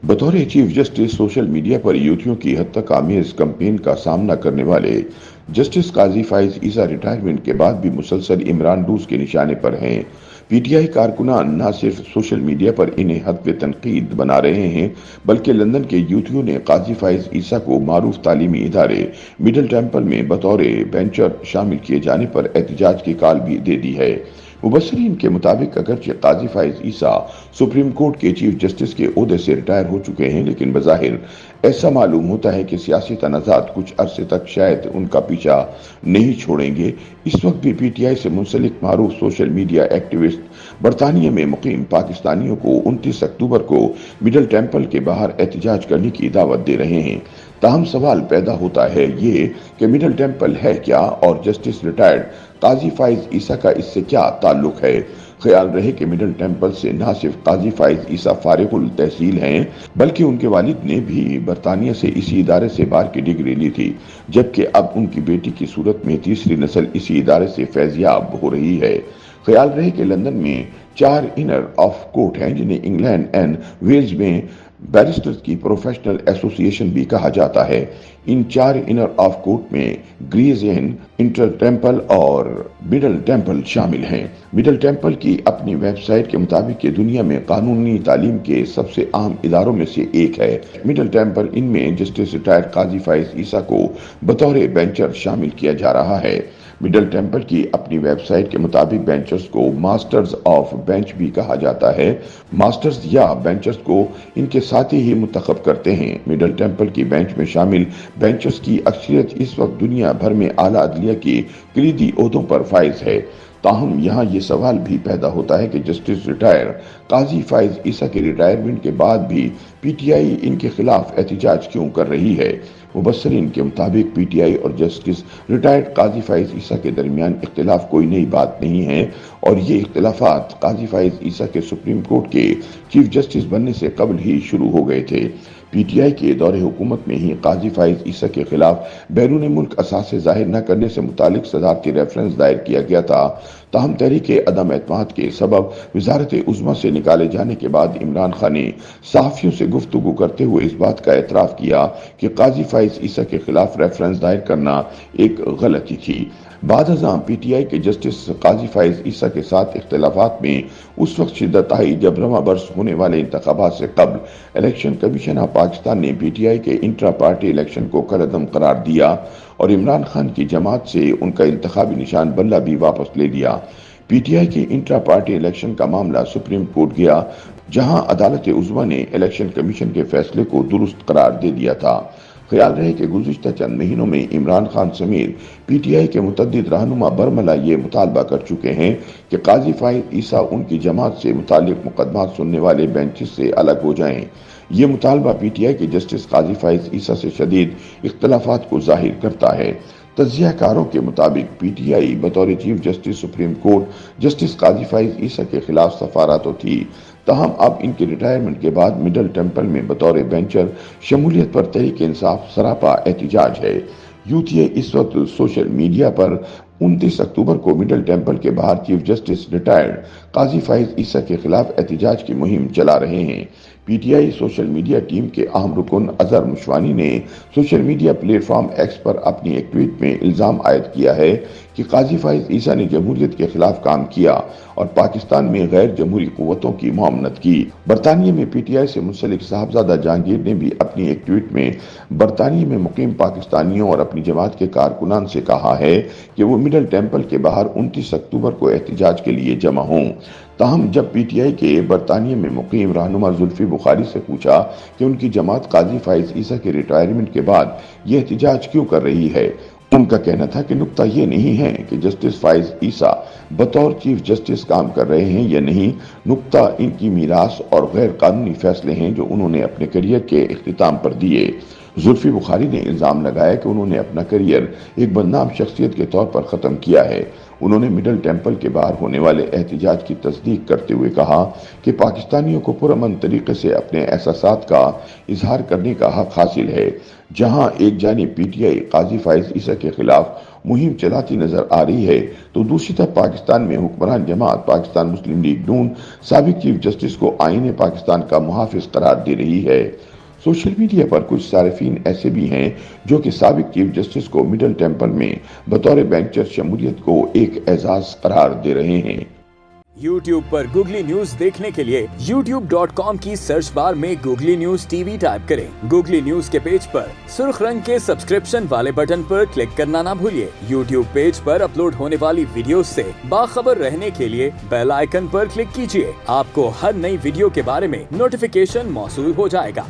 बतौर chief justice social media पर यूथियों की हद तक आमेज कैंपेन का सामना करने वाले जस्टिस काजी फाइज ईसा रिटायरमेंट के बाद भी मुसलसल इमरान डूज के निशाने पर हैं। पीटीआई कारकुनान न सिर्फ सोशल मीडिया पर इन्हें हद तनकीद बना रहे हैं, बल्कि लंदन के यूथियों ने काजी फाइज ईसा को मारूफ तालीमी इदारे मिडल टेम्पल में बतौर बेंचर शामिल किए जाने पर एहतजाज की कॉल भी दे दी है। मुबसरीन के मुताबिक अगरचे काजी फाइज ईसा सुप्रीम कोर्ट के चीफ जस्टिस के ओहदे से रिटायर हो चुके हैं, लेकिन बज़ाहिर ऐसा मालूम होता है कि सियासी तनाज़ात कुछ अरसे तक शायद उनका पीछा नहीं छोड़ेंगे। इस वक्त भी पीटीआई से मुंसलिक मारूफ सोशल मीडिया एक्टिविस्ट बरतानिया में मुकीम पाकिस्तानियों को 29 अक्टूबर को मिडल टेम्पल के बाहर एहतजाज करने की दावत दे रहे हैं। ताहम सवाल पैदा होता है ये कि मिडल टेम्पल है क्या और जस्टिस रिटायर्ड काजी फाइज ईसा का इससे क्या ताल्लुक है। ख्याल रहे कि मिडल टेम्पल से न सिर्फ काजी फाइज ईसा फारिगुल तहसील हैं, बल्कि उनके वालिद ने भी बरतानिया से इसी इदारे से बार की डिग्री ली थी, जबकि अब उनकी बेटी की सूरत में तीसरी नस्ल इसी इदारे से फैजियाब हो रही है। ख्याल रहे कि लंदन में 4 इनर ऑफ कोर्ट हैं, जिन्हें इंग्लैंड एंड वेल्स में बैरिस्टर्स की प्रोफेशनल एसोसिएशन भी कहा जाता है। इन 4 इनर ऑफ कोर्ट में ग्रेज एंड इंटर टेम्पल और मिडल टेम्पल शामिल हैं। मिडल टेम्पल की अपनी वेबसाइट के मुताबिक ये दुनिया में कानूनी तालीम के सबसे अहम इदारों में से एक है। मिडल टेम्पल इनमें जस्टिस रिटायर्ड काजी फाइज ईसा को बतौर बेंचर शामिल किया जा रहा है। मिडल टेम्पल की अपनी वेबसाइट के मुताबिक बेंचर्स को मास्टर्स ऑफ बेंच भी कहा जाता है। मास्टर्स या बेंचर्स को इनके साथी ही मुंतखब करते हैं। मिडल टेम्पल की बेंच में शामिल बेंचर्स की अक्सरियत इस वक्त दुनिया भर में आला अदलिया की कलीदी ओहदों पर फाइज है। ताहम यहाँ ये सवाल भी पैदा होता है कि जस्टिस रिटायर काजी फाइज ईसा के रिटायरमेंट के बाद भी पीटीआई इनके खिलाफ एहतजाज क्यों कर रही है। मुबसरीन के मुताबिक पीटीआई और जस्टिस रिटायर्ड काजी फाइज ईसा के दरमियान इख्तिलाफ कोई नई बात नहीं है और ये इख्तिलाफात काजी फाइज ईसा के सुप्रीम कोर्ट के चीफ जस्टिस बनने से कबल ही शुरू हो गए थे। पीटीआई के दौरे हुकूमत में ही काजी फाइज ईसा के खिलाफ बैरून मुल्क असासे जाहिर न करने से मुतालिक सदारती रेफरेंस दायर किया गया था। ताहम तहरीक अदम एतमाद के सबब वजारत उज़्मा से निकाले जाने के बाद इमरान खान ने सहाफ़ियों से गुफ्तगू करते हुए इस बात का एतराफ़ किया कि काजी फाइज ईसा के खिलाफ रेफरेंस दायर करना एक गलती थी। बाद अज़ां पीटीआई के जस्टिस काजी फाइज ईसा के साथ इख्तिलाफात में उस वक्त शिद्दत आई जब रवा बरस होने वाले इंतखाबात से कबल इलेक्शन कमीशन ऑफ पाकिस्तान ने पीटीआई के इंट्रा पार्टी इलेक्शन को कलअदम करार दिया और इमरान खान की जमात से उनका इंतखाबी निशान बल्ला भी वापस ले लिया। पीटीआई के इंट्रा पार्टी इलेक्शन का मामला सुप्रीम कोर्ट गया, जहां अदालत उज़्मा ने इलेक्शन कमीशन के फैसले को दुरुस्त करार दे दिया था। ख्याल रहे कि गुज़िश्ता चंद महीनों में इमरान खान समेत पीटीआई के मुतद्दिद रहनुमा बरमला ये मुतालबा कर चुके हैं कि काजी फाइज ईसा उनकी जमात से मुतालिक मुकदमात सुनने वाले बेंचेस से अलग हो जाएं। ये मुतालबा पीटीआई के जस्टिस काजी फाइज ईसा से शदीद इख्तिलाफात को जाहिर करता है। तज्जियाकारों के मुताबिक पीटीआई बतौर chief justice supreme court justice Qazi Faez Isa के खिलाफ सफारा तो थी, ताहम अब इनके रिटायरमेंट के बाद मिडल टेम्पल में बतौर बेंचर शमूलियत पर तहरीक इंसाफ सरापा एहतजाज है। यूथिए इस वक्त सोशल मीडिया पर 29 अक्टूबर को मिडल टेम्पल के बाहर चीफ जस्टिस रिटायर्ड काजी फाइज ईसा के खिलाफ एहतजाज की मुहिम चला रहे हैं। पीटीआई सोशल मीडिया टीम के अहम रुकन अजहर मुशवानी ने सोशल मीडिया प्लेटफॉर्म एक्स पर अपनी एक ट्वीट में इल्जाम आयद किया है कि काजी फाइज ईसा ने जमहूरियत के खिलाफ काम किया और पाकिस्तान में गैर जमहूरी कुव्वतों की मुआवनत की। बरतानिया में पीटीआई से मुंसलिक साहबजादा जहांगीर ने भी अपनी एक ट्वीट में बरतानिया में मुकीम पाकिस्तानियों और अपनी जमात के कारकुनान से कहा है कि वो मिडल टेम्पल के बाहर 29 अक्टूबर को एहतजाज के लिए जमा हों। ताहम जब पीटीआई के बरतानिया में मुकीम रहनुमा जुल्फी बुखारी से पूछा कि उनकी जमात काजी फाइज ईसा के रिटायरमेंट के बाद ये एहतजाज क्यों कर रही है, उनका कहना था कि नुक्ता ये नहीं है कि जस्टिस फाइज ईसा बतौर चीफ जस्टिस काम कर रहे हैं या नहीं, नुक्ता इनकी मीरास और गैर कानूनी फैसले हैं जो उन्होंने अपने करियर के इख्तिताम पर दिए। जुल्फी बुखारी ने इल्जाम लगाया कि उन्होंने अपना करियर एक बदनाम शख्सियत के तौर पर ख़त्म किया है। उन्होंने मिडल टेम्पल के बाहर होने वाले एहतजाज की तस्दीक करते हुए कहा कि पाकिस्तानियों को पुरअमन तरीके से अपने एहसासात का इजहार करने का हक हासिल है। जहां एक जानिब पीटीआई काजी फाइज ईसा के खिलाफ मुहिम चलाती नजर आ रही है, तो दूसरी तरफ पाकिस्तान में हुक्मरान जमात पाकिस्तान मुस्लिम लीग नून साबिक चीफ जस्टिस को आईने पाकिस्तान का मुहाफिज करार दे रही है। सोशल मीडिया पर कुछ सारिफीन ऐसे भी हैं जो कि साबिक चीफ जस्टिस को मिडल टेम्पल में बतौर बेंचर शमूलियत को एक एजाज करार दे रहे हैं। YouTube पर गूगली न्यूज देखने के लिए youtube.com की सर्च बार में गूगली न्यूज टीवी टाइप करें। गूगली न्यूज के पेज पर सुर्ख रंग के सब्सक्रिप्शन वाले बटन पर क्लिक करना ना भूलिए। YouTube पेज पर अपलोड होने वाली वीडियोस से बाखबर रहने के लिए बेल आइकन पर क्लिक कीजिए। आपको हर नई वीडियो के बारे में नोटिफिकेशन मौसूल हो जाएगा।